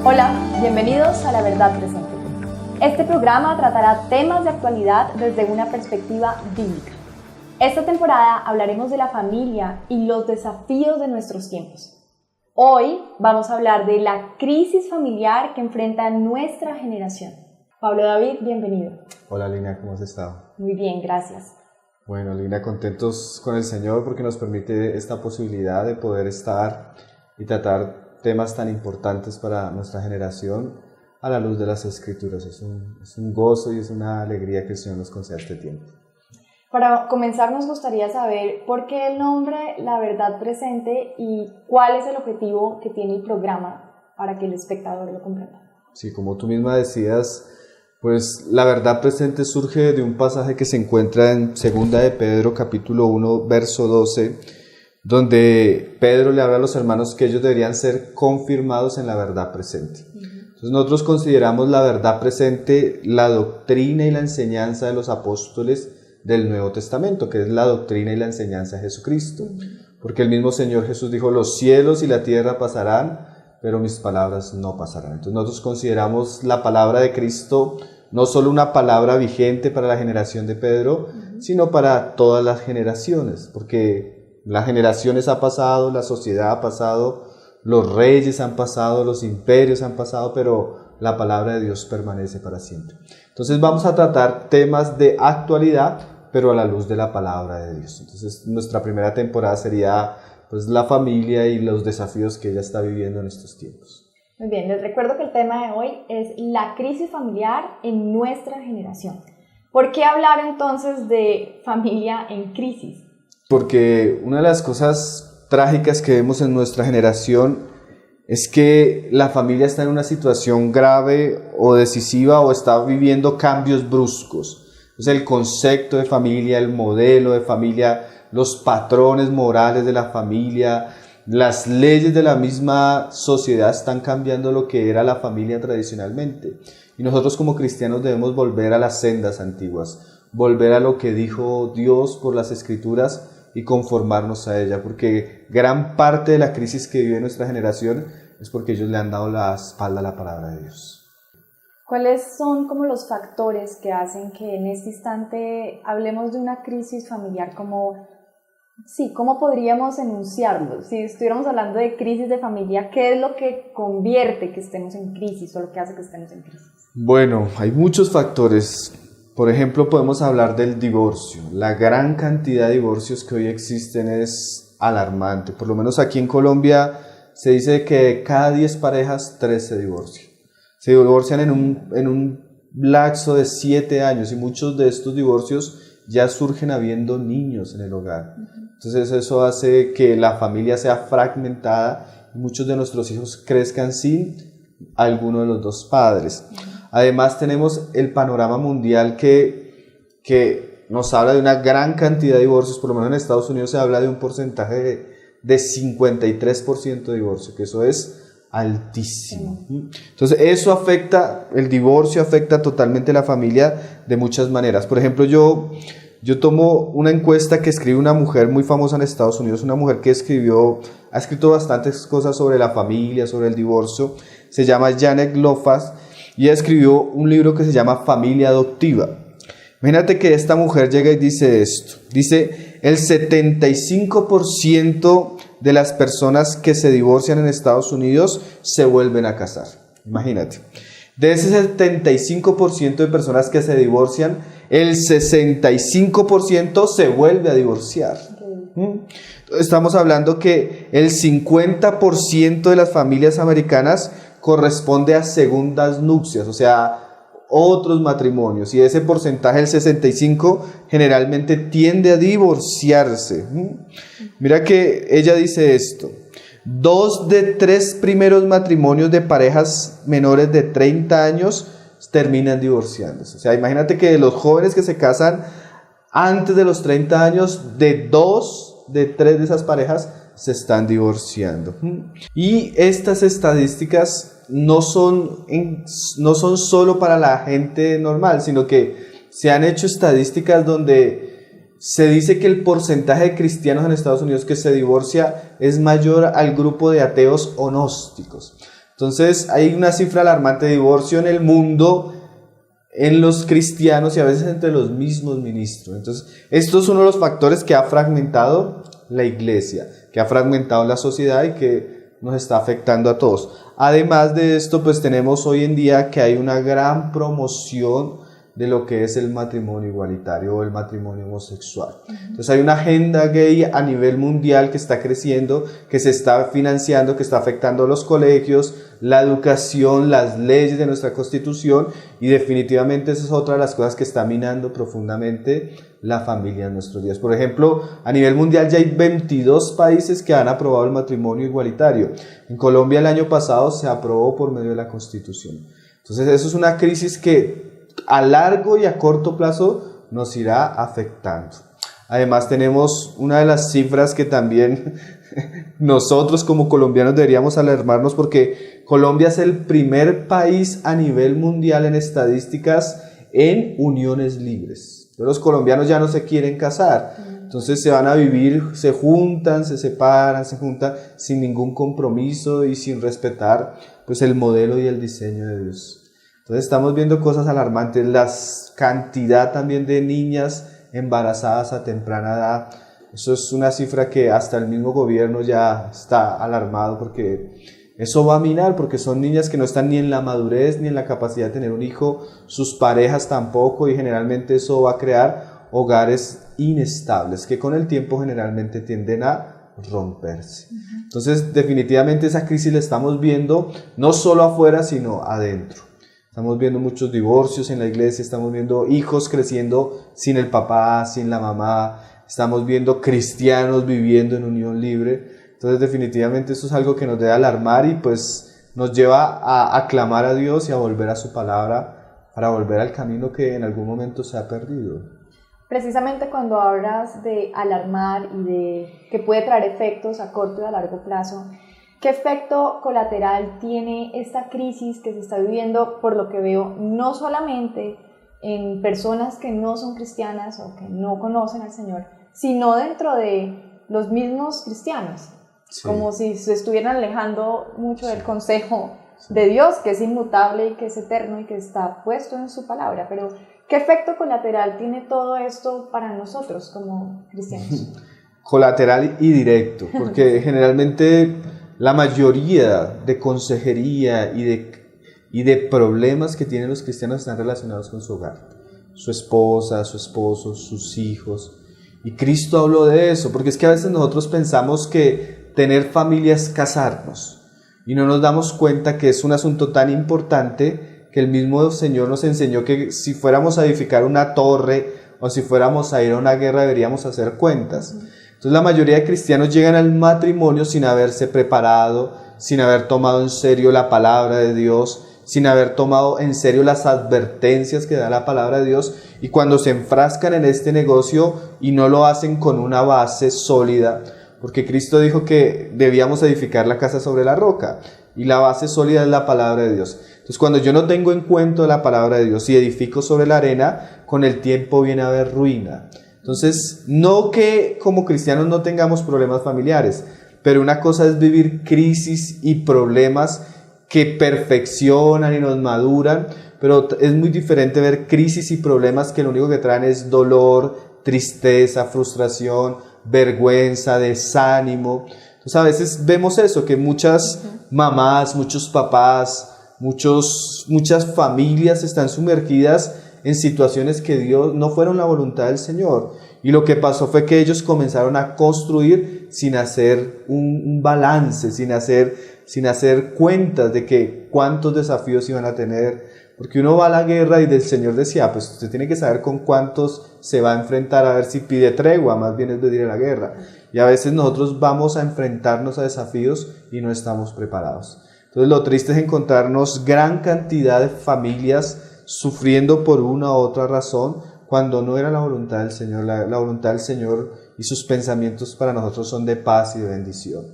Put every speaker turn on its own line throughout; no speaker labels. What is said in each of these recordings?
Hola, bienvenidos a La Verdad Presente. Este programa tratará temas de actualidad desde una perspectiva bíblica. Esta temporada hablaremos de la familia y los desafíos de nuestros tiempos. Hoy vamos a hablar de la crisis familiar que enfrenta nuestra generación. Pablo David, bienvenido.
Hola Lina, ¿cómo has estado?
Muy bien, gracias.
Bueno Lina, contentos con el Señor porque nos permite esta posibilidad de poder estar y tratar temas tan importantes para nuestra generación a la luz de las Escrituras. Es un gozo y es una alegría que el Señor nos conceda este tiempo.
Para comenzar nos gustaría saber por qué el nombre La Verdad Presente y cuál es el objetivo que tiene el programa para que el espectador lo comprenda.
Sí, como tú misma decías, pues la verdad presente surge de un pasaje que se encuentra en 2 de Pedro capítulo 1 verso 12, donde Pedro le habla a los hermanos que ellos deberían ser confirmados en la verdad presente. Entonces nosotros consideramos la verdad presente la doctrina y la enseñanza de los apóstoles del Nuevo Testamento, que es la doctrina y la enseñanza de Jesucristo. Porque el mismo Señor Jesús dijo, los cielos y la tierra pasarán, pero mis palabras no pasarán. Entonces nosotros consideramos la palabra de Cristo no solo una palabra vigente para la generación de Pedro, sino para todas las generaciones, porque las generaciones han pasado, la sociedad ha pasado, los reyes han pasado, los imperios han pasado, pero la palabra de Dios permanece para siempre. Entonces vamos a tratar temas de actualidad, pero a la luz de la palabra de Dios. Entonces nuestra primera temporada sería pues la familia y los desafíos que ella está viviendo en estos tiempos.
Muy bien, les recuerdo que el tema de hoy es la crisis familiar en nuestra generación. ¿Por qué hablar entonces de familia en crisis?
Porque una de las cosas trágicas que vemos en nuestra generación es que la familia está en una situación grave o decisiva o está viviendo cambios bruscos. Entonces el concepto de familia, el modelo de familia, los patrones morales de la familia, las leyes de la misma sociedad están cambiando lo que era la familia tradicionalmente. Y nosotros como cristianos debemos volver a las sendas antiguas, volver a lo que dijo Dios por las Escrituras y conformarnos a ella, porque gran parte de la crisis que vive nuestra generación es porque ellos le han dado la espalda a la palabra de Dios.
¿Cuáles son como los factores que hacen que en este instante hablemos de una crisis familiar? ¿Cómo podríamos enunciarlo? Si estuviéramos hablando de crisis de familia, ¿qué es lo que convierte que estemos en crisis o lo que hace que estemos en crisis?
Bueno, hay muchos factores. Por ejemplo, podemos hablar del divorcio. La gran cantidad de divorcios que hoy existen es alarmante. Por lo menos aquí en Colombia se dice que de cada 10 parejas, 3 se divorcian. Se divorcian en un lapso de 7 años y muchos de estos divorcios ya surgen habiendo niños en el hogar. Entonces eso hace que la familia sea fragmentada y muchos de nuestros hijos crezcan sin alguno de los dos padres. Además tenemos el panorama mundial que nos habla de una gran cantidad de divorcios. Por lo menos en Estados Unidos se habla de un porcentaje de 53% de divorcio, que eso es altísimo. Entonces el divorcio afecta totalmente a la familia de muchas maneras. Por ejemplo, yo tomo una encuesta que escribe una mujer muy famosa en Estados Unidos, una mujer que ha escrito bastantes cosas sobre la familia, sobre el divorcio. Se llama Janet Lofas y ella escribió un libro que se llama Familia Adoptiva. Imagínate que esta mujer llega y dice esto. Dice, el 75% de las personas que se divorcian en Estados Unidos se vuelven a casar. Imagínate. De ese 75% de personas que se divorcian, el 65% se vuelve a divorciar. Estamos hablando que el 50% de las familias americanas corresponde a segundas nupcias, o sea, otros matrimonios, y ese porcentaje, el 65%, generalmente tiende a divorciarse. Mira que ella dice esto: 2 de 3 primeros matrimonios de parejas menores de 30 años terminan divorciándose. O sea, imagínate que de los jóvenes que se casan antes de los 30 años, de 2 de 3 de esas parejas se están divorciando. Y estas estadísticas no son solo para la gente normal, sino que se han hecho estadísticas donde se dice que el porcentaje de cristianos en Estados Unidos que se divorcia es mayor al grupo de ateos o gnósticos. Entonces hay una cifra alarmante de divorcio en el mundo, en los cristianos y a veces entre los mismos ministros. Entonces, esto es uno de los factores que ha fragmentado la iglesia, que ha fragmentado la sociedad y que nos está afectando a todos. Además de esto, pues tenemos hoy en día que hay una gran promoción de lo que es el matrimonio igualitario o el matrimonio homosexual. Entonces hay una agenda gay a nivel mundial que está creciendo, que se está financiando, que está afectando a los colegios, la educación, las leyes de nuestra Constitución, y definitivamente esa es otra de las cosas que está minando profundamente la familia en nuestros días. Por ejemplo, a nivel mundial ya hay 22 países que han aprobado el matrimonio igualitario. En Colombia el año pasado se aprobó por medio de la Constitución. Entonces eso es una crisis que a largo y a corto plazo nos irá afectando. Además tenemos una de las cifras que también nosotros como colombianos deberíamos alarmarnos, porque Colombia es el primer país a nivel mundial en estadísticas en uniones libres. Los colombianos ya no se quieren casar, entonces se van a vivir, se juntan, se separan, se juntan sin ningún compromiso y sin respetar pues el modelo y el diseño de Dios. Entonces estamos viendo cosas alarmantes, la cantidad también de niñas embarazadas a temprana edad. Eso es una cifra que hasta el mismo gobierno ya está alarmado, porque eso va a minar, porque son niñas que no están ni en la madurez ni en la capacidad de tener un hijo, sus parejas tampoco, y generalmente eso va a crear hogares inestables que con el tiempo generalmente tienden a romperse. Entonces definitivamente esa crisis la estamos viendo no solo afuera sino adentro. Estamos viendo muchos divorcios en la iglesia, estamos viendo hijos creciendo sin el papá, sin la mamá, estamos viendo cristianos viviendo en unión libre. Entonces definitivamente eso es algo que nos debe alarmar y pues nos lleva a clamar a Dios y a volver a su palabra para volver al camino que en algún momento se ha perdido.
Precisamente cuando hablas de alarmar y de que puede traer efectos a corto y a largo plazo, ¿qué efecto colateral tiene esta crisis que se está viviendo, por lo que veo, no solamente en personas que no son cristianas o que no conocen al Señor, sino dentro de los mismos cristianos? Sí. Como si se estuvieran alejando mucho del consejo de Dios, que es inmutable y que es eterno y que está puesto en su palabra. Pero, ¿qué efecto colateral tiene todo esto para nosotros como cristianos?
Colateral y directo, porque generalmente la mayoría de consejería y de problemas que tienen los cristianos están relacionados con su hogar, su esposa, su esposo, sus hijos. Y Cristo habló de eso, porque es que a veces nosotros pensamos que tener familia es casarnos y no nos damos cuenta que es un asunto tan importante que el mismo Señor nos enseñó que si fuéramos a edificar una torre o si fuéramos a ir a una guerra deberíamos hacer cuentas. Entonces la mayoría de cristianos llegan al matrimonio sin haberse preparado, sin haber tomado en serio la palabra de Dios, sin haber tomado en serio las advertencias que da la palabra de Dios, y cuando se enfrascan en este negocio y no lo hacen con una base sólida, porque Cristo dijo que debíamos edificar la casa sobre la roca, y la base sólida es la palabra de Dios. Entonces cuando yo no tengo en cuenta la palabra de Dios y edifico sobre la arena, con el tiempo viene a haber ruina. Entonces, no que como cristianos no tengamos problemas familiares, pero una cosa es vivir crisis y problemas que perfeccionan y nos maduran, pero es muy diferente ver crisis y problemas que lo único que traen es dolor, tristeza, frustración, vergüenza, desánimo. Entonces a veces vemos eso, que muchas mamás, muchos papás, muchas familias están sumergidas en situaciones que Dios no fueron la voluntad del Señor, y lo que pasó fue que ellos comenzaron a construir sin hacer un balance, sin hacer cuentas de que cuántos desafíos iban a tener, porque uno va a la guerra y el Señor decía, pues usted tiene que saber con cuántos se va a enfrentar, a ver si pide tregua, más bien es de ir a la guerra, y a veces nosotros vamos a enfrentarnos a desafíos y no estamos preparados. Entonces lo triste es encontrarnos gran cantidad de familias sufriendo por una u otra razón, cuando no era la voluntad del Señor. La voluntad del Señor y sus pensamientos para nosotros son de paz y de bendición.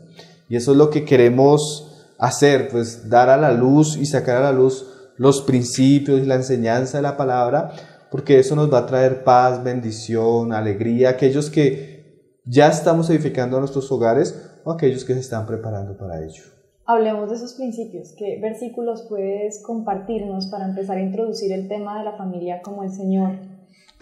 Y eso es lo que queremos hacer, pues dar a la luz y sacar a la luz los principios y la enseñanza de la palabra, porque eso nos va a traer paz, bendición, alegría, aquellos que ya estamos edificando nuestros hogares o aquellos que se están preparando para ello.
Hablemos de esos principios. ¿Qué versículos puedes compartirnos para empezar a introducir el tema de la familia como el Señor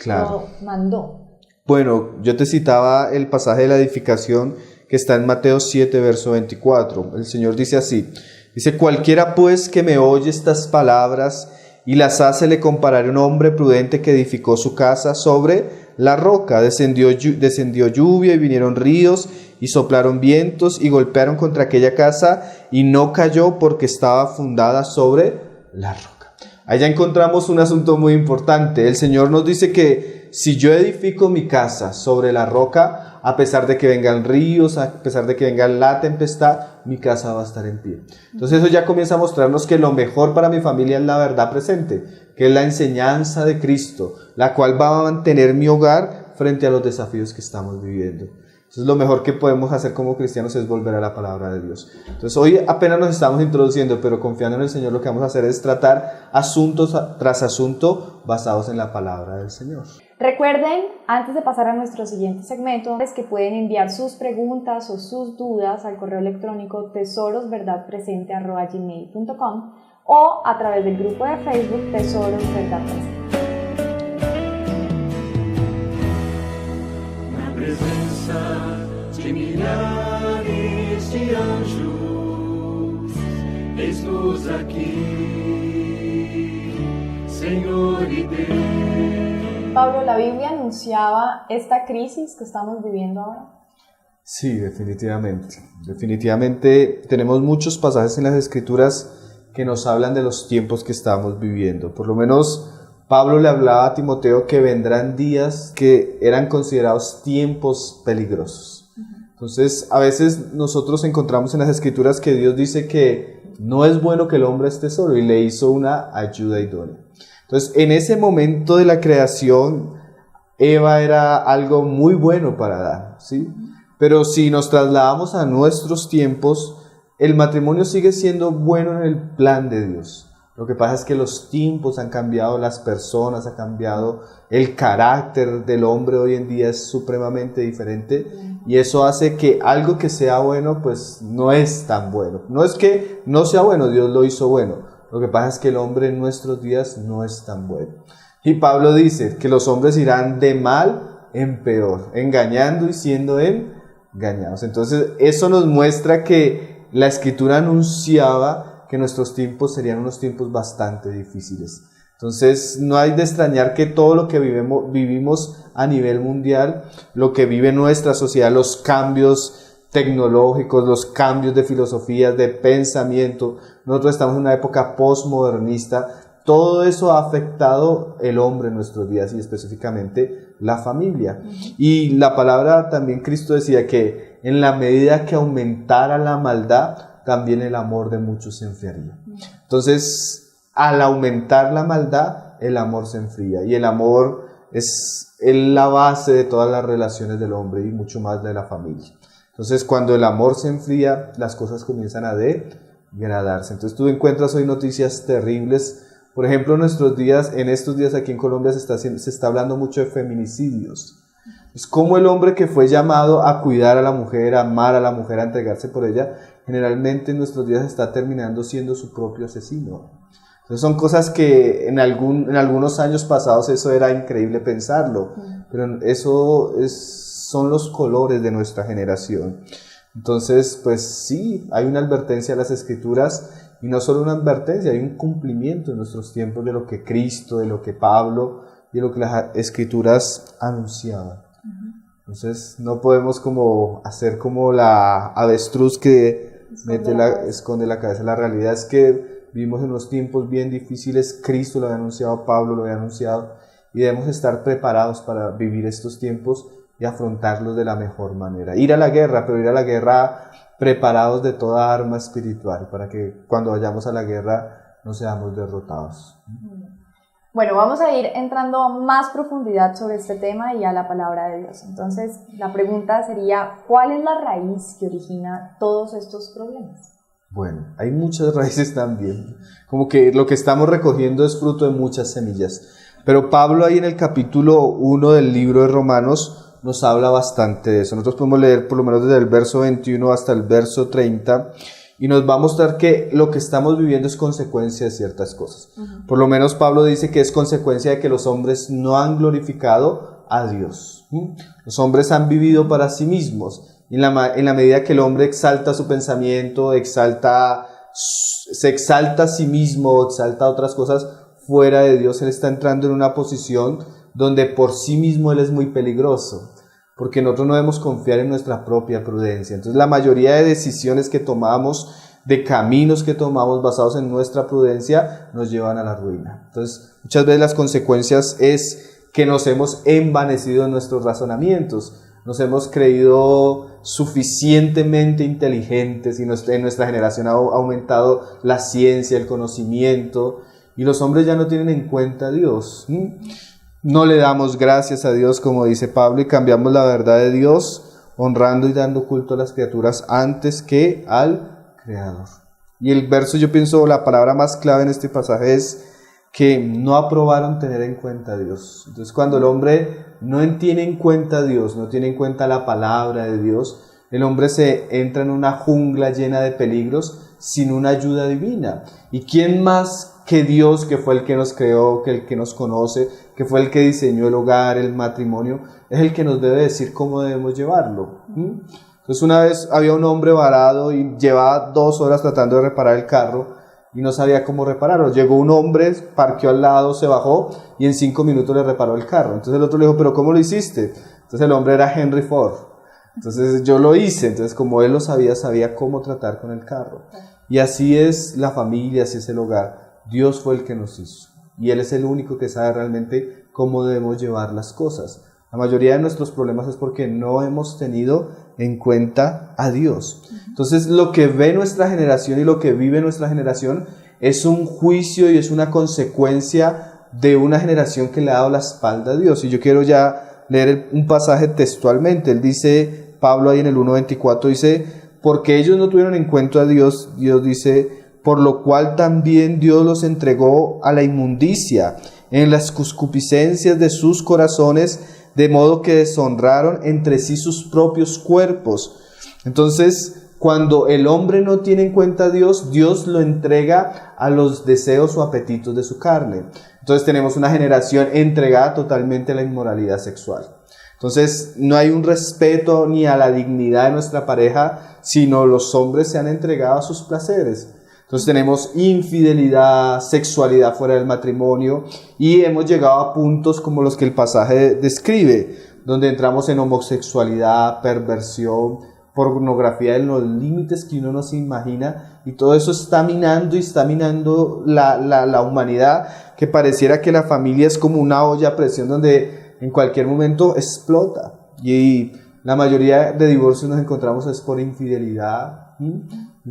lo mandó?
Bueno, yo te citaba el pasaje de la edificación que está en Mateo 7, verso 24. El Señor dice así, dice, cualquiera pues que me oye estas palabras y las hace, le compararé a un hombre prudente que edificó su casa sobre la roca. Descendió lluvia y vinieron ríos y soplaron vientos y golpearon contra aquella casa y no cayó porque estaba fundada sobre la roca. Allá encontramos un asunto muy importante. El Señor nos dice que si yo edifico mi casa sobre la roca, a pesar de que vengan ríos, a pesar de que venga la tempestad, mi casa va a estar en pie. Entonces eso ya comienza a mostrarnos que lo mejor para mi familia es la verdad presente, que es la enseñanza de Cristo, la cual va a mantener mi hogar frente a los desafíos que estamos viviendo. Entonces lo mejor que podemos hacer como cristianos es volver a la palabra de Dios. Entonces hoy apenas nos estamos introduciendo, pero confiando en el Señor lo que vamos a hacer es tratar asunto tras asunto basados en la palabra del Señor.
Recuerden, antes de pasar a nuestro siguiente segmento, es que pueden enviar sus preguntas o sus dudas al correo electrónico tesorosverdadpresente@gmail.com o a través del grupo de Facebook Tesoros Verdad Presente.
De milhares de anjos, eis-nos aqui, Senhor y Deus.
Pablo, ¿la Biblia anunciaba esta crisis que estamos viviendo ahora?
Sí, definitivamente. Definitivamente tenemos muchos pasajes en las Escrituras que nos hablan de los tiempos que estamos viviendo. Por lo menos Pablo le hablaba a Timoteo que vendrán días que eran considerados tiempos peligrosos. Entonces, a veces nosotros encontramos en las Escrituras que Dios dice que no es bueno que el hombre esté solo y le hizo una ayuda idónea. Entonces, en ese momento de la creación, Eva era algo muy bueno para Adán, ¿sí? Pero si nos trasladamos a nuestros tiempos, el matrimonio sigue siendo bueno en el plan de Dios. Lo que pasa es que los tiempos han cambiado, las personas han cambiado, el carácter del hombre hoy en día es supremamente diferente y eso hace que algo que sea bueno pues no es tan bueno. No es que no sea bueno, Dios lo hizo bueno. Lo que pasa es que el hombre en nuestros días no es tan bueno. Y Pablo dice que los hombres irán de mal en peor, engañando y siendo engañados. Entonces eso nos muestra que la Escritura anunciaba que nuestros tiempos serían unos tiempos bastante difíciles. Entonces no hay de extrañar que todo lo que vivimos a nivel mundial, lo que vive nuestra sociedad, los cambios tecnológicos, los cambios de filosofías, de pensamiento, nosotros estamos en una época postmodernista, todo eso ha afectado el hombre en nuestros días y específicamente la familia. Y la palabra también Cristo decía que en la medida que aumentara la maldad, también el amor de muchos se enfriaría. Entonces, al aumentar la maldad, el amor se enfría. Y el amor es la base de todas las relaciones del hombre y mucho más de la familia. Entonces, cuando el amor se enfría, las cosas comienzan a degradarse. Entonces, tú encuentras hoy noticias terribles. Por ejemplo, en estos días aquí en Colombia se está hablando mucho de feminicidios. Es como el hombre que fue llamado a cuidar a la mujer, a amar a la mujer, a entregarse por ella, generalmente en nuestros días está terminando siendo su propio asesino. Entonces son cosas que en algunos años pasados eso era increíble pensarlo, pero eso son los colores de nuestra generación. Entonces, pues sí, hay una advertencia a las Escrituras, y no solo una advertencia, hay un cumplimiento en nuestros tiempos de lo que Cristo, de lo que Pablo y de lo que las Escrituras anunciaban. Entonces no podemos como hacer como la avestruz que esconde la cabeza. La realidad es que vivimos en unos tiempos bien difíciles. Cristo lo había anunciado, Pablo lo había anunciado, y debemos estar preparados para vivir estos tiempos y afrontarlos de la mejor manera. Ir a la guerra, pero ir a la guerra preparados de toda arma espiritual, para que cuando vayamos a la guerra no seamos derrotados.
Bueno, vamos a ir entrando a más profundidad sobre este tema y a la palabra de Dios. Entonces, la pregunta sería, ¿cuál es la raíz que origina todos estos problemas?
Bueno, hay muchas raíces también. Como que lo que estamos recogiendo es fruto de muchas semillas. Pero Pablo ahí en el capítulo 1 del libro de Romanos nos habla bastante de eso. Nosotros podemos leer por lo menos desde el verso 21 hasta el verso 30. y nos va a mostrar que lo que estamos viviendo es consecuencia de ciertas cosas. Por lo menos Pablo dice que es consecuencia de que los hombres no han glorificado a Dios. Los hombres han vivido para sí mismos. En la medida que el hombre exalta su pensamiento, se exalta a sí mismo, exalta otras cosas fuera de Dios, él está entrando en una posición donde por sí mismo él es muy peligroso, porque nosotros no debemos confiar en nuestra propia prudencia. Entonces la mayoría de decisiones que tomamos, de caminos que tomamos basados en nuestra prudencia, nos llevan a la ruina. Entonces muchas veces las consecuencias es que nos hemos envanecido en nuestros razonamientos, nos hemos creído suficientemente inteligentes y en nuestra generación ha aumentado la ciencia, el conocimiento, y los hombres ya no tienen en cuenta a Dios. No le damos gracias a Dios, como dice Pablo, y cambiamos la verdad de Dios, honrando y dando culto a las criaturas antes que al Creador. Y el verso, yo pienso, la palabra más clave en este pasaje es que no aprobaron tener en cuenta a Dios. Entonces, cuando el hombre no tiene en cuenta a Dios, no tiene en cuenta la palabra de Dios, el hombre se entra en una jungla llena de peligros sin una ayuda divina. ¿Y quién más que Dios, que fue el que nos creó, que el que nos conoce, que fue el que diseñó el hogar, el matrimonio, es el que nos debe decir cómo debemos llevarlo? Entonces, una vez había un hombre varado y llevaba 2 horas tratando de reparar el carro y no sabía cómo repararlo. Llegó un hombre, parqueó al lado, se bajó y en 5 minutos le reparó el carro. Entonces el otro le dijo, ¿pero cómo lo hiciste? Entonces el hombre era Henry Ford. Entonces yo lo hice. Entonces, como él lo sabía, sabía cómo tratar con el carro. Y así es la familia, así es el hogar. Dios fue el que nos hizo y Él es el único que sabe realmente cómo debemos llevar las cosas. La mayoría de nuestros problemas es porque no hemos tenido en cuenta a Dios. Entonces, lo que ve nuestra generación y lo que vive nuestra generación es un juicio y es una consecuencia de una generación que le ha dado la espalda a Dios. Y yo quiero ya leer un pasaje textualmente. Él dice, Pablo ahí en el 1:24 dice, porque ellos no tuvieron en cuenta a Dios, Dios dice, por lo cual también Dios los entregó a la inmundicia en las concupiscencias de sus corazones, de modo que deshonraron entre sí sus propios cuerpos. Entonces, cuando el hombre no tiene en cuenta a Dios, Dios lo entrega a los deseos o apetitos de su carne. Entonces tenemos una generación entregada totalmente a la inmoralidad sexual. Entonces no hay un respeto ni a la dignidad de nuestra pareja, sino los hombres se han entregado a sus placeres. Entonces tenemos infidelidad, sexualidad fuera del matrimonio y hemos llegado a puntos como los que el pasaje describe, donde entramos en homosexualidad, perversión, pornografía en los límites que uno no se imagina, y todo eso está minando la humanidad, que pareciera que la familia es como una olla a presión donde en cualquier momento explota, y la mayoría de divorcios nos encontramos es por infidelidad,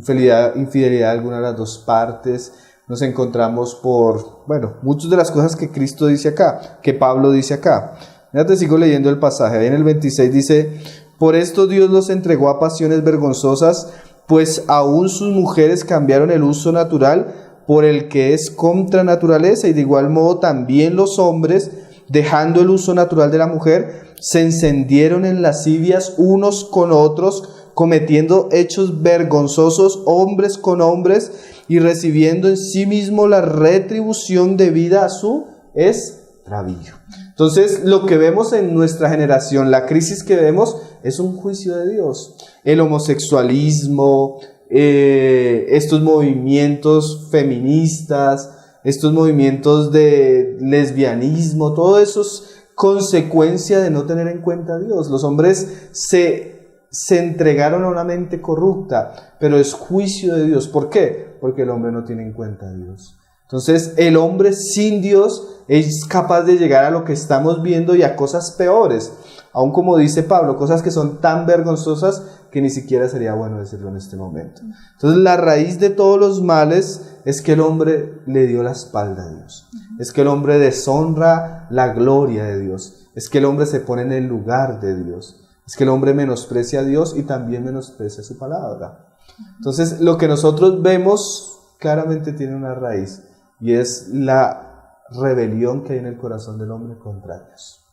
infidelidad de alguna de las dos partes. Nos encontramos por, muchas de las cosas que Cristo dice acá, que Pablo dice acá. Ya te sigo leyendo el pasaje. Ahí en el 26 dice, por esto Dios los entregó a pasiones vergonzosas, pues aún sus mujeres cambiaron el uso natural por el que es contra naturaleza, y de igual modo también los hombres, dejando el uso natural de la mujer, se encendieron en lascivias unos con otros, cometiendo hechos vergonzosos hombres con hombres y recibiendo en sí mismo la retribución debida a su extravío. Entonces, lo que vemos en nuestra generación, la crisis que vemos, es un juicio de Dios. El homosexualismo, estos movimientos feministas, estos movimientos de lesbianismo, todo eso es consecuencia de no tener en cuenta a Dios. Los hombres se entregaron a una mente corrupta, pero es juicio de Dios. ¿Por qué? Porque el hombre no tiene en cuenta a Dios. Entonces, el hombre sin Dios es capaz de llegar a lo que estamos viendo y a cosas peores. Aún como dice Pablo, cosas que son tan vergonzosas que ni siquiera sería bueno decirlo en este momento. Entonces, la raíz de todos los males es que el hombre le dio la espalda a Dios. Es que el hombre deshonra la gloria de Dios. Es que el hombre se pone en el lugar de Dios. Es que el hombre menosprecia a Dios y también menosprecia su palabra. Entonces, lo que nosotros vemos claramente tiene una raíz, y es la rebelión que hay en el corazón del hombre contra Dios.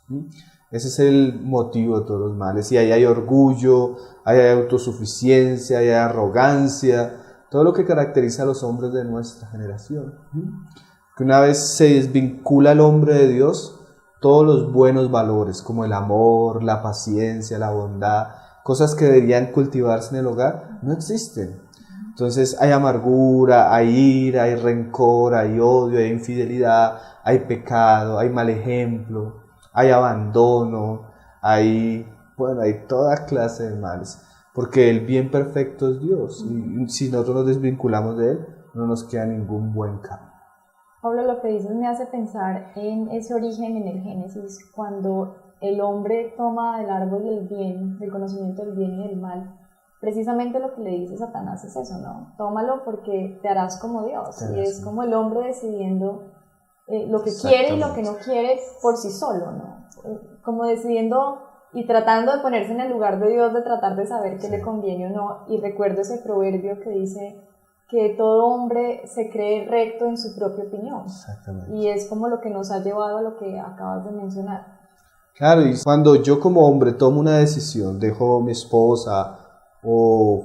Ese es el motivo de todos los males. Y ahí hay orgullo, ahí hay autosuficiencia, ahí hay arrogancia, todo lo que caracteriza a los hombres de nuestra generación. Que una vez se desvincula al hombre de Dios, todos los buenos valores como el amor, la paciencia, la bondad, cosas que deberían cultivarse en el hogar, no existen. Entonces hay amargura, hay ira, hay rencor, hay odio, hay infidelidad, hay pecado, hay mal ejemplo, hay abandono, hay toda clase de males. Porque el bien perfecto es Dios y si nosotros nos desvinculamos de Él, no nos queda ningún buen camino.
Pablo, lo que dices me hace pensar en ese origen en el Génesis, cuando el hombre toma el árbol del bien, del conocimiento del bien y del mal. Precisamente lo que le dice Satanás es eso, ¿no? Tómalo porque te harás como Dios. Y es como el hombre decidiendo lo que quiere y lo que no quiere por sí solo, ¿no? Como decidiendo y tratando de ponerse en el lugar de Dios, de tratar de saber qué le conviene o no. Y recuerdo ese proverbio que dice que todo hombre se cree recto en su propia opinión.
Exactamente.
Y es como lo que nos ha llevado a lo que acabas de mencionar.
Claro, y cuando yo como hombre tomo una decisión, dejo a mi esposa o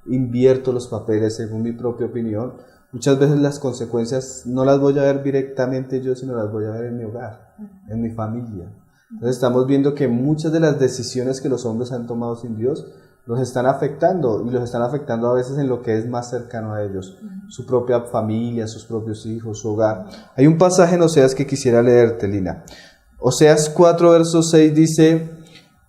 invierto los papeles según mi propia opinión, muchas veces las consecuencias no las voy a ver directamente yo, sino las voy a ver en mi hogar, en mi familia. Entonces estamos viendo que muchas de las decisiones que los hombres han tomado sin Dios los están afectando, y los están afectando a veces en lo que es más cercano a ellos, su propia familia, sus propios hijos, su hogar. Hay un pasaje en Oseas que quisiera leerte, Lina. Oseas 4, verso 6 dice: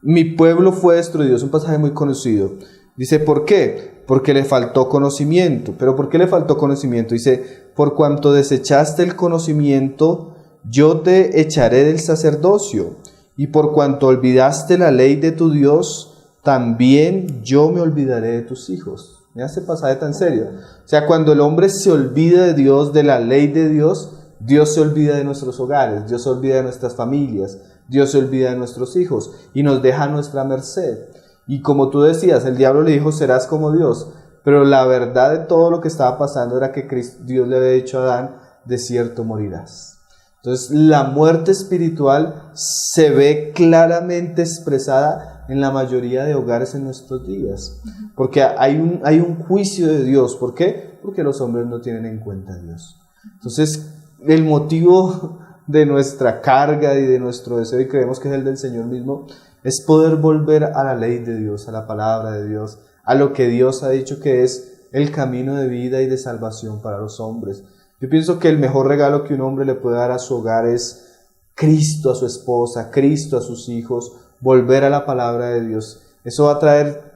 mi pueblo fue destruido. Es un pasaje muy conocido. Dice, ¿por qué? Porque le faltó conocimiento. ¿Pero por qué le faltó conocimiento? Dice, por cuanto desechaste el conocimiento, yo te echaré del sacerdocio, y por cuanto olvidaste la ley de tu Dios, también yo me olvidaré de tus hijos. Mira este pasaje tan serio. O sea, cuando el hombre se olvida de Dios, de la ley de Dios, Dios se olvida de nuestros hogares, Dios se olvida de nuestras familias, Dios se olvida de nuestros hijos y nos deja a nuestra merced. Y como tú decías, el diablo le dijo, serás como Dios. Pero la verdad de todo lo que estaba pasando era que Dios le había dicho a Adán, de cierto morirás. Entonces la muerte espiritual se ve claramente expresada en la mayoría de hogares en nuestros días. Porque hay un juicio de Dios. ¿Por qué? Porque los hombres no tienen en cuenta a Dios. Entonces el motivo de nuestra carga y de nuestro deseo, y creemos que es el del Señor mismo, es poder volver a la ley de Dios, a la palabra de Dios, a lo que Dios ha dicho que es el camino de vida y de salvación para los hombres. Yo pienso que el mejor regalo que un hombre le puede dar a su hogar es Cristo a su esposa, Cristo a sus hijos, volver a la palabra de Dios. Eso va a traer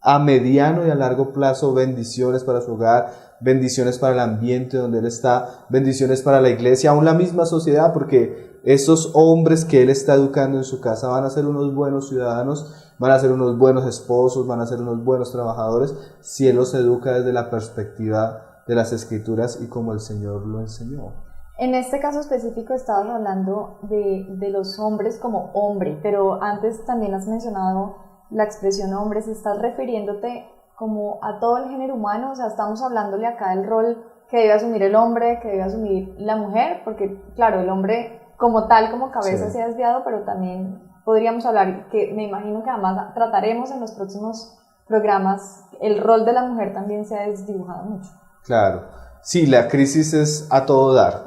a mediano y a largo plazo bendiciones para su hogar, bendiciones para el ambiente donde él está, bendiciones para la iglesia, aún la misma sociedad, porque esos hombres que él está educando en su casa van a ser unos buenos ciudadanos, van a ser unos buenos esposos, van a ser unos buenos trabajadores, si él los educa desde la perspectiva de las Escrituras y como el Señor lo enseñó.
En este caso específico estabas hablando de los hombres como hombre, pero antes también has mencionado la expresión hombres. ¿Estás refiriéndote como a todo el género humano? O sea, estamos hablándole acá del rol que debe asumir el hombre, que debe asumir la mujer, porque claro, el hombre como tal, como cabeza, se ha desviado, pero también podríamos hablar, que me imagino que además trataremos en los próximos programas, el rol de la mujer también se ha desdibujado mucho.
Claro, sí, la crisis es a todo dar.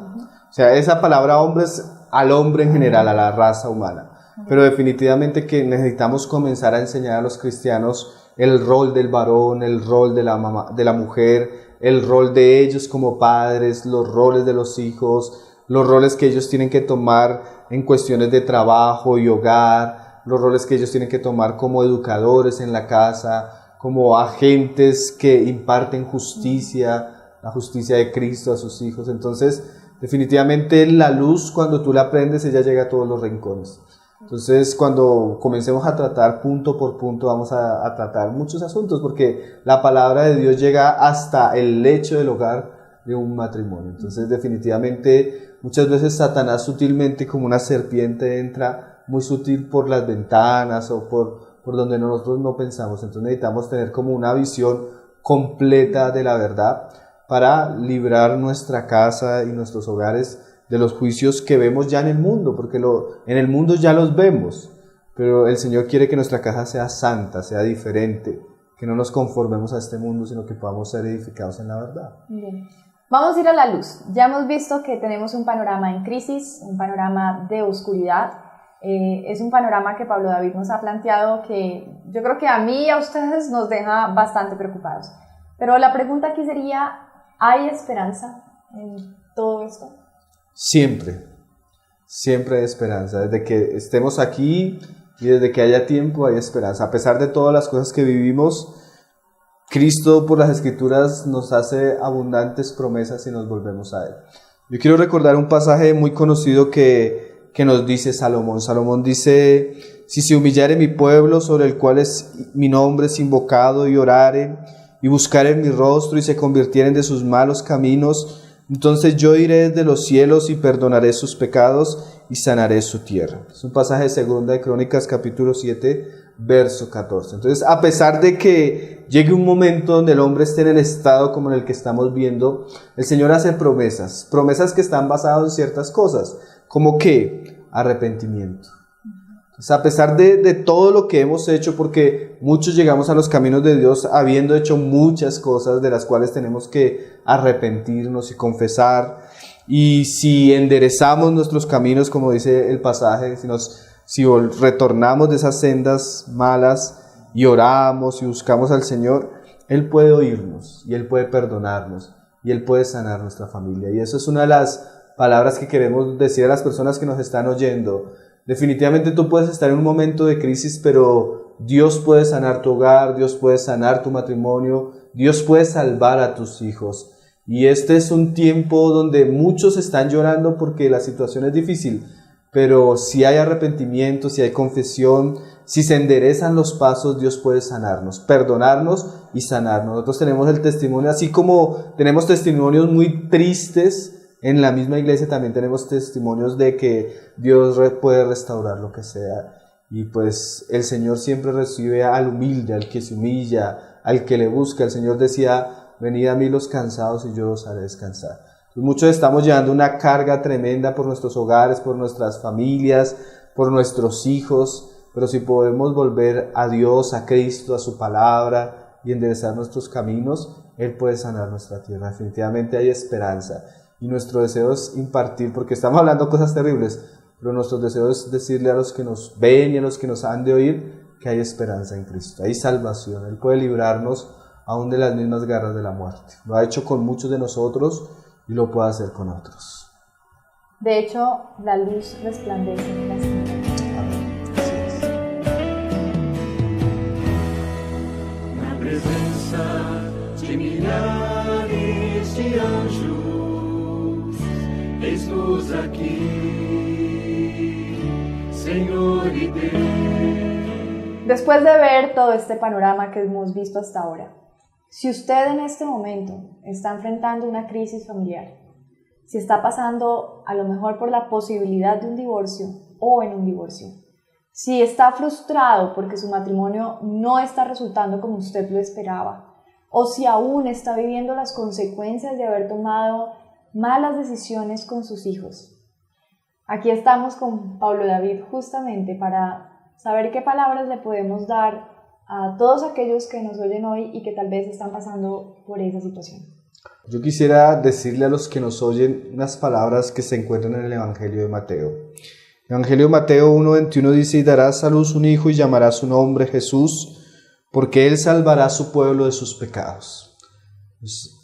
O sea, esa palabra hombre es al hombre en general, a la raza humana. Pero definitivamente que necesitamos comenzar a enseñar a los cristianos el rol del varón, el rol de la mujer, el rol de ellos como padres, los roles de los hijos, los roles que ellos tienen que tomar en cuestiones de trabajo y hogar, los roles que ellos tienen que tomar como educadores en la casa, como agentes que imparten justicia, la justicia de Cristo a sus hijos. Entonces, definitivamente la luz, cuando tú la aprendes, ella llega a todos los rincones. Entonces, cuando comencemos a tratar punto por punto, vamos a tratar muchos asuntos, porque la palabra de Dios llega hasta el lecho del hogar de un matrimonio. Entonces, definitivamente, muchas veces Satanás sutilmente, como una serpiente, entra muy sutil por las ventanas o por donde nosotros no pensamos. Entonces, necesitamos tener como una visión completa de la verdad para librar nuestra casa y nuestros hogares de los juicios que vemos ya en el mundo, porque en el mundo ya los vemos, pero el Señor quiere que nuestra casa sea santa, sea diferente, que no nos conformemos a este mundo, sino que podamos ser edificados en la verdad.
Bien. Vamos a ir a la luz. Ya hemos visto que tenemos un panorama en crisis, un panorama de oscuridad. Es un panorama que Pablo David nos ha planteado que yo creo que a mí y a ustedes nos deja bastante preocupados. Pero la pregunta aquí sería, ¿hay esperanza en todo esto?
Siempre hay esperanza. Desde que estemos aquí y desde que haya tiempo hay esperanza. A pesar de todas las cosas que vivimos, Cristo por las Escrituras nos hace abundantes promesas y nos volvemos a Él. Yo quiero recordar un pasaje muy conocido que nos dice Salomón. Salomón dice: si se humillare mi pueblo, sobre el cual mi nombre es invocado, y orare, y buscaren mi rostro, y se convirtieren de sus malos caminos, entonces yo iré desde los cielos y perdonaré sus pecados y sanaré su tierra. Es un pasaje de 2 de Crónicas, capítulo 7, verso 14. Entonces, a pesar de que llegue un momento donde el hombre esté en el estado como en el que estamos viendo, el Señor hace promesas que están basadas en ciertas cosas, como que arrepentimiento. Entonces, a pesar de todo lo que hemos hecho, porque muchos llegamos a los caminos de Dios habiendo hecho muchas cosas de las cuales tenemos que arrepentirnos y confesar, y si enderezamos nuestros caminos, como dice el pasaje, si retornamos de esas sendas malas y oramos y buscamos al Señor, Él puede oírnos y Él puede perdonarnos y Él puede sanar nuestra familia. Y eso es una de las palabras que queremos decir a las personas que nos están oyendo. Definitivamente tú puedes estar en un momento de crisis, pero Dios puede sanar tu hogar, Dios puede sanar tu matrimonio, Dios puede salvar a tus hijos. Y este es un tiempo donde muchos están llorando porque la situación es difícil, pero si hay arrepentimiento, si hay confesión, si se enderezan los pasos, Dios puede sanarnos, perdonarnos y sanarnos. Nosotros tenemos el testimonio, así como tenemos testimonios muy tristes. En la misma iglesia también tenemos testimonios de que Dios puede restaurar lo que sea. Y pues el Señor siempre recibe al humilde, al que se humilla, al que le busca. El Señor decía: venid a mí los cansados y yo os haré descansar. Entonces, muchos estamos llevando una carga tremenda por nuestros hogares, por nuestras familias, por nuestros hijos. Pero si podemos volver a Dios, a Cristo, a su palabra y enderezar nuestros caminos, Él puede sanar nuestra tierra. Definitivamente hay esperanza. Y nuestro deseo es impartir, porque estamos hablando cosas terribles, pero nuestro deseo es decirle a los que nos ven y a los que nos han de oír que hay esperanza en Cristo, hay salvación. Él puede librarnos aún de las mismas garras de la muerte. Lo ha hecho con muchos de nosotros y lo puede hacer con otros.
De hecho, la luz resplandece en las tinieblas.
Amén. Así es.
Na presença de milhares de anjos, eis-nos aqui, Senhor y Deus.
Después de ver todo este panorama que hemos visto hasta ahora, si usted en este momento está enfrentando una crisis familiar, si está pasando a lo mejor por la posibilidad de un divorcio o en un divorcio, si está frustrado porque su matrimonio no está resultando como usted lo esperaba, o si aún está viviendo las consecuencias de haber tomado malas decisiones con sus hijos. Aquí estamos con Pablo David justamente para saber qué palabras le podemos dar a todos aquellos que nos oyen hoy y que tal vez están pasando por esa situación.
Yo quisiera decirle a los que nos oyen unas palabras que se encuentran en el Evangelio de Mateo. El Evangelio de Mateo 1:21 dice: y darás a luz un hijo y llamará su nombre Jesús, porque él salvará a su pueblo de sus pecados.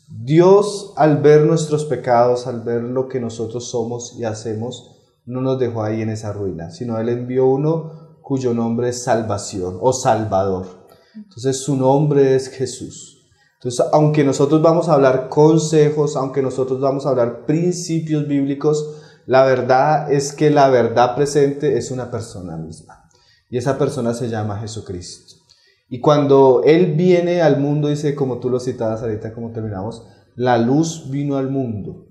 Dios, al ver nuestros pecados, al ver lo que nosotros somos y hacemos, no nos dejó ahí en esa ruina, sino Él envió uno cuyo nombre es salvación o salvador. Entonces su nombre es Jesús. Entonces, aunque nosotros vamos a hablar consejos, aunque nosotros vamos a hablar principios bíblicos, la verdad es que la verdad presente es una persona misma. Y esa persona se llama Jesucristo. Y cuando Él viene al mundo, dice, como tú lo citabas ahorita, como terminamos, la luz vino al mundo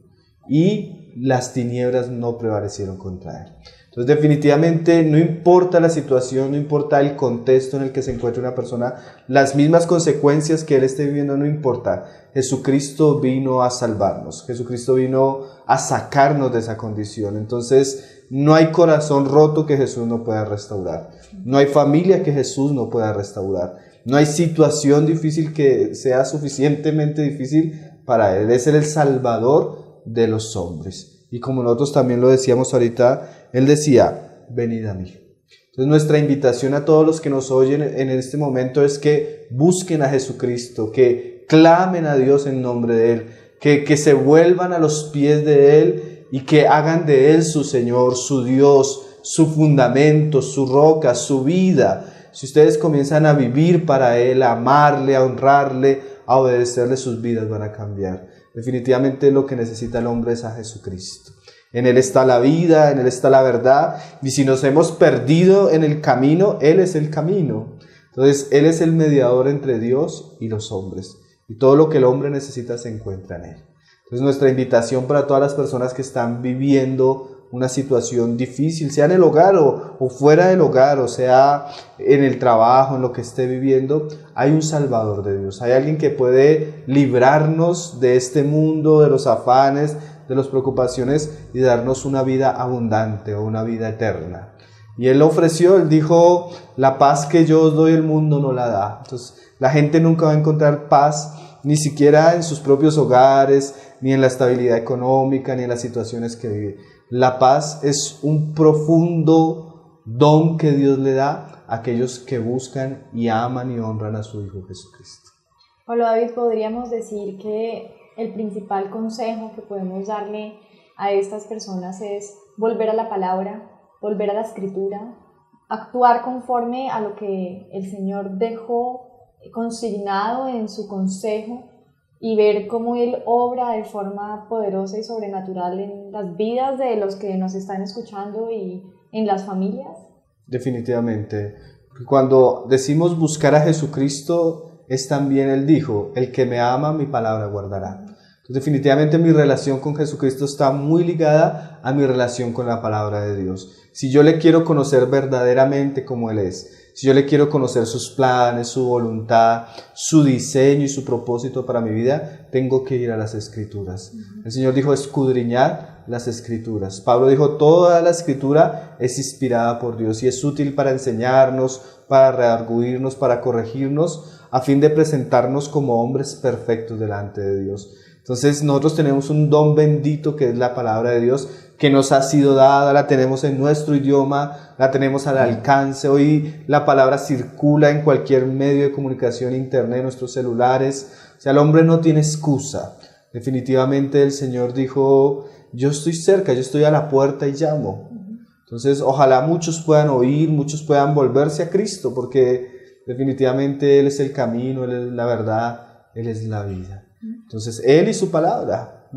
y las tinieblas no prevalecieron contra Él. Entonces, definitivamente, no importa la situación, no importa el contexto en el que se encuentre una persona, las mismas consecuencias que Él esté viviendo, no importa. Jesucristo vino a salvarnos, Jesucristo vino a sacarnos de esa condición. Entonces, no hay corazón roto que Jesús no pueda restaurar. No hay familia que Jesús no pueda restaurar. No hay situación difícil que sea suficientemente difícil para Él. Es el Salvador de los hombres. Y como nosotros también lo decíamos ahorita, Él decía, venid a mí. Entonces nuestra invitación a todos los que nos oyen en este momento es que busquen a Jesucristo, que clamen a Dios en nombre de Él, que se vuelvan a los pies de Él y que hagan de Él su Señor, su Dios, su fundamento, su roca, su vida. Si ustedes comienzan a vivir para Él, a amarle, a honrarle, a obedecerle, sus vidas van a cambiar. Definitivamente lo que necesita el hombre es a Jesucristo. En Él está la vida, en Él está la verdad, y si nos hemos perdido en el camino, Él es el camino. Entonces, Él es el mediador entre Dios y los hombres, y todo lo que el hombre necesita se encuentra en Él. Entonces, nuestra invitación para todas las personas que están viviendo una situación difícil, sea en el hogar o fuera del hogar, o sea en el trabajo, en lo que esté viviendo, hay un Salvador de Dios, hay alguien que puede librarnos de este mundo, de los afanes, de las preocupaciones y darnos una vida abundante o una vida eterna. Y Él lo ofreció, Él dijo, la paz que yo os doy el mundo no la da. Entonces la gente nunca va a encontrar paz, ni siquiera en sus propios hogares, ni en la estabilidad económica, ni en las situaciones que vive. La paz es un profundo don que Dios le da a aquellos que buscan y aman y honran a su Hijo Jesucristo.
Pablo David, podríamos decir que el principal consejo que podemos darle a estas personas es volver a la palabra, volver a la escritura, actuar conforme a lo que el Señor dejó consignado en su consejo y ver cómo Él obra de forma poderosa y sobrenatural en las vidas de los que nos están escuchando y en las familias. Definitivamente.
Cuando decimos buscar a Jesucristo, es también Él dijo, el que me ama, mi palabra guardará. Entonces, definitivamente mi relación con Jesucristo está muy ligada a mi relación con la palabra de Dios. Si yo le quiero conocer verdaderamente como Él es, si yo le quiero conocer sus planes, su voluntad, su diseño y su propósito para mi vida, tengo que ir a las Escrituras. El Señor dijo, escudriñad las Escrituras. Pablo dijo, toda la Escritura es inspirada por Dios y es útil para enseñarnos, para redarguirnos, para corregirnos, a fin de presentarnos como hombres perfectos delante de Dios. Entonces nosotros tenemos un don bendito que es la palabra de Dios, que nos ha sido dada, la tenemos en nuestro idioma, la tenemos al alcance. Hoy la palabra circula en cualquier medio de comunicación, internet, nuestros celulares. O sea, el hombre no tiene excusa. Definitivamente el Señor dijo, yo estoy cerca, yo estoy a la puerta y llamo. Entonces ojalá muchos puedan oír, muchos puedan volverse a Cristo, porque definitivamente Él es el camino, Él es la verdad, Él es la vida. Entonces, Él y su palabra.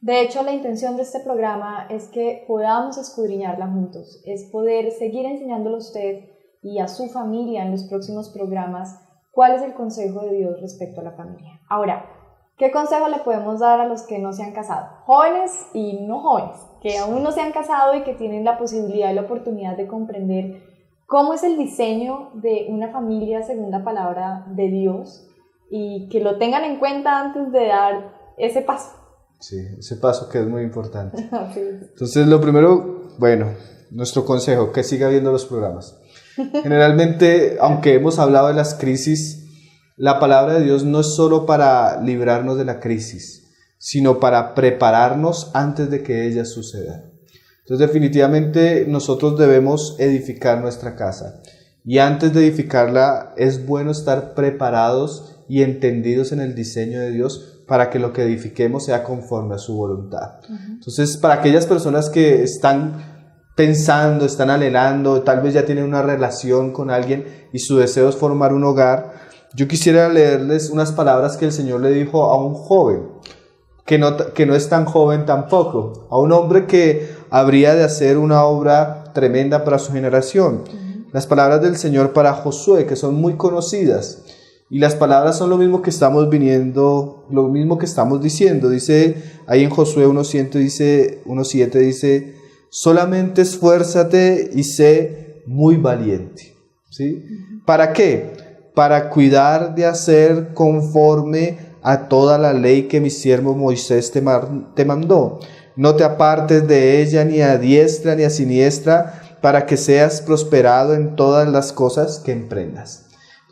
De hecho, la intención de este programa es que podamos escudriñarla juntos, es poder seguir enseñándole a usted y a su familia en los próximos programas cuál es el consejo de Dios respecto a la familia. Ahora, ¿qué consejo le podemos dar a los que no se han casado? Jóvenes y no jóvenes, que aún no se han casado y que tienen la posibilidad y la oportunidad de comprender cómo es el diseño de una familia según la palabra de Dios, y que lo tengan en cuenta antes de dar ese paso.
Sí, ese paso que es muy importante.
Sí.
Entonces, lo primero, bueno, nuestro consejo, que siga viendo los programas. Generalmente, aunque hemos hablado de las crisis, la palabra de Dios no es solo para librarnos de la crisis, sino para prepararnos antes de que ella suceda. Entonces, definitivamente, nosotros debemos edificar nuestra casa. Y antes de edificarla, es bueno estar preparados y entendidos en el diseño de Dios para que lo que edifiquemos sea conforme a su voluntad. Entonces, para aquellas personas que están pensando, están anhelando, tal vez ya tienen una relación con alguien y su deseo es formar un hogar, yo quisiera leerles unas palabras que el Señor le dijo a un joven, que no es tan joven tampoco, a un hombre que habría de hacer una obra tremenda para su generación. Las palabras del Señor para Josué, que son muy conocidas. Y las palabras son lo mismo que estamos lo mismo que estamos diciendo. Dice ahí en Josué 1:7 dice, solamente esfuérzate y sé muy valiente. ¿Sí? ¿Para qué? Para cuidar de hacer conforme a toda la ley que mi siervo Moisés te mandó. No te apartes de ella ni a diestra ni a siniestra, para que seas prosperado en todas las cosas que emprendas.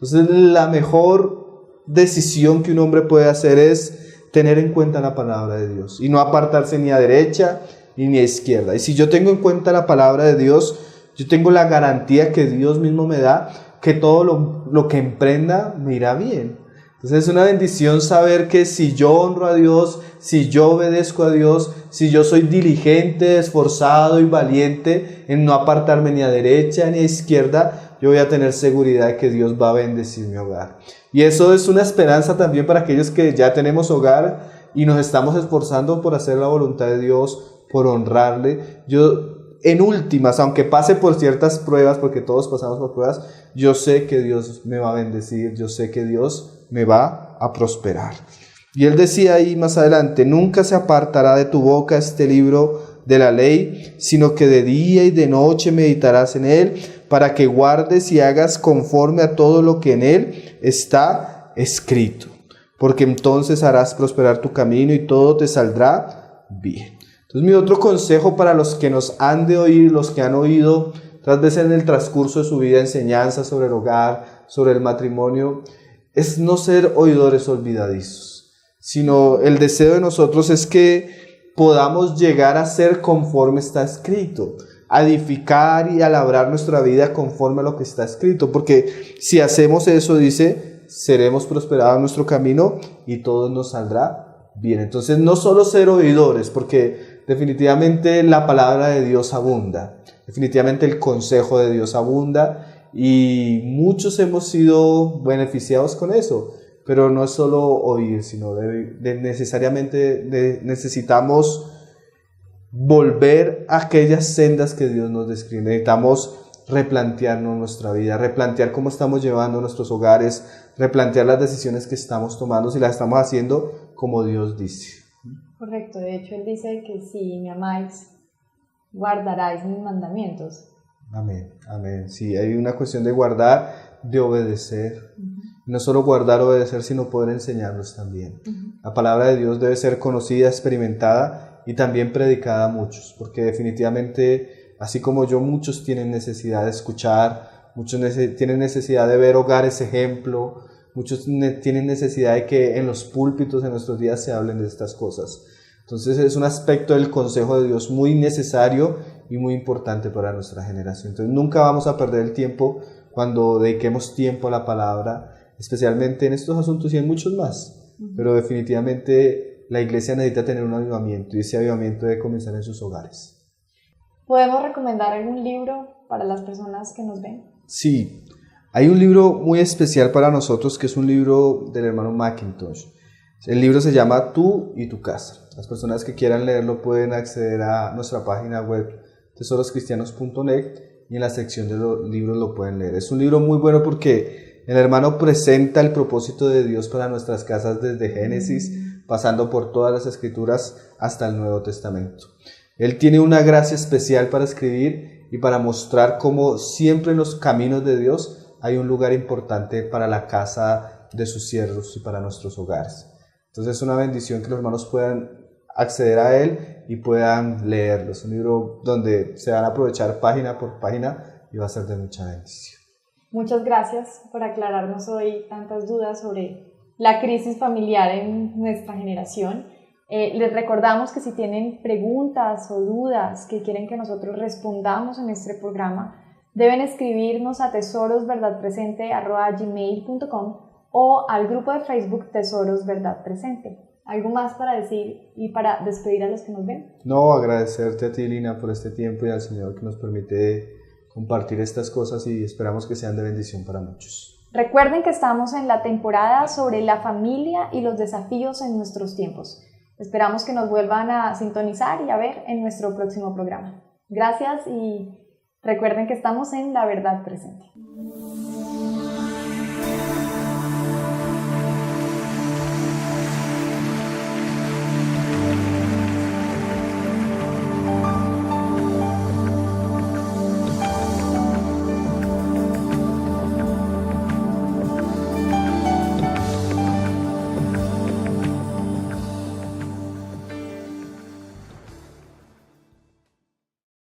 Entonces la mejor decisión que un hombre puede hacer es tener en cuenta la palabra de Dios y no apartarse ni a derecha ni a izquierda. Y si yo tengo en cuenta la palabra de Dios, yo tengo la garantía que Dios mismo me da que todo lo que emprenda me irá bien. Entonces es una bendición saber que si yo honro a Dios, si yo obedezco a Dios, si yo soy diligente, esforzado y valiente en no apartarme ni a derecha ni a izquierda, yo voy a tener seguridad de que Dios va a bendecir mi hogar. Y eso es una esperanza también para aquellos que ya tenemos hogar y nos estamos esforzando por hacer la voluntad de Dios, por honrarle. En últimas, aunque pase por ciertas pruebas, porque todos pasamos por pruebas, yo sé que Dios me va a bendecir, yo sé que Dios me va a prosperar. Y él decía ahí más adelante, nunca se apartará de tu boca este libro de la ley, sino que de día y de noche meditarás en él, para que guardes y hagas conforme a todo lo que en él está escrito. Porque entonces harás prosperar tu camino y todo te saldrá bien. Entonces mi otro consejo para los que nos han de oír, los que han oído otras veces en el transcurso de su vida enseñanza sobre el hogar, sobre el matrimonio, es no ser oidores olvidadizos, sino el deseo de nosotros es que podamos llegar a ser conforme está escrito, a edificar y a labrar nuestra vida conforme a lo que está escrito, porque si hacemos eso, dice, seremos prosperados en nuestro camino y todo nos saldrá bien. Entonces no solo ser oidores, porque definitivamente la palabra de Dios abunda, definitivamente el consejo de Dios abunda y muchos hemos sido beneficiados con eso, pero no es solo oír, sino necesariamente necesitamos volver a aquellas sendas que Dios nos describe. Necesitamos replantearnos nuestra vida, replantear cómo estamos llevando nuestros hogares, replantear las decisiones que estamos tomando, si las estamos haciendo como Dios dice.
Correcto, de hecho Él dice que si me amáis, guardaráis mis mandamientos.
Amén, amén. Sí, hay una cuestión de guardar, de obedecer. No solo guardar, obedecer, sino poder enseñarlos también. La palabra de Dios debe ser conocida, experimentada y también predicada a muchos, porque definitivamente, así como yo, muchos tienen necesidad de escuchar, muchos tienen necesidad de ver hogares ejemplo, muchos tienen necesidad de que en los púlpitos en nuestros días se hablen de estas cosas. Entonces es un aspecto del consejo de Dios muy necesario y muy importante para nuestra generación. Entonces nunca vamos a perder el tiempo cuando dediquemos tiempo a la palabra, especialmente en estos asuntos y en muchos más. Pero definitivamente la iglesia necesita tener un avivamiento y ese avivamiento debe comenzar en sus hogares.
¿Podemos recomendar algún libro para las personas que nos ven?
Sí, hay un libro muy especial para nosotros que es un libro del hermano Mackintosh. El libro se llama Tú y tu casa. Las personas que quieran leerlo pueden acceder a nuestra página web tesoroscristianos.net y en la sección de los libros lo pueden leer. Es un libro muy bueno porque el hermano presenta el propósito de Dios para nuestras casas desde Génesis, pasando por todas las escrituras hasta el Nuevo Testamento. Él tiene una gracia especial para escribir y para mostrar cómo siempre en los caminos de Dios hay un lugar importante para la casa de sus siervos y para nuestros hogares. Entonces es una bendición que los hermanos puedan acceder a él y puedan leerlo. Es un libro donde se van a aprovechar página por página y va a ser de mucha bendición.
Muchas gracias por aclararnos hoy tantas dudas sobre la crisis familiar en nuestra generación. Les recordamos que si tienen preguntas o dudas que quieren que nosotros respondamos en este programa, deben escribirnos a tesorosverdadpresente@gmail.com o al grupo de Facebook Tesoros Verdad Presente. ¿Algo más para decir y para despedir a los que nos ven?
No, agradecerte a ti, Lina, por este tiempo y al Señor que nos permite compartir estas cosas y esperamos que sean de bendición para muchos.
Recuerden que estamos en la temporada sobre la familia y los desafíos en nuestros tiempos. Esperamos que nos vuelvan a sintonizar y a ver en nuestro próximo programa. Gracias y recuerden que estamos en La Verdad Presente.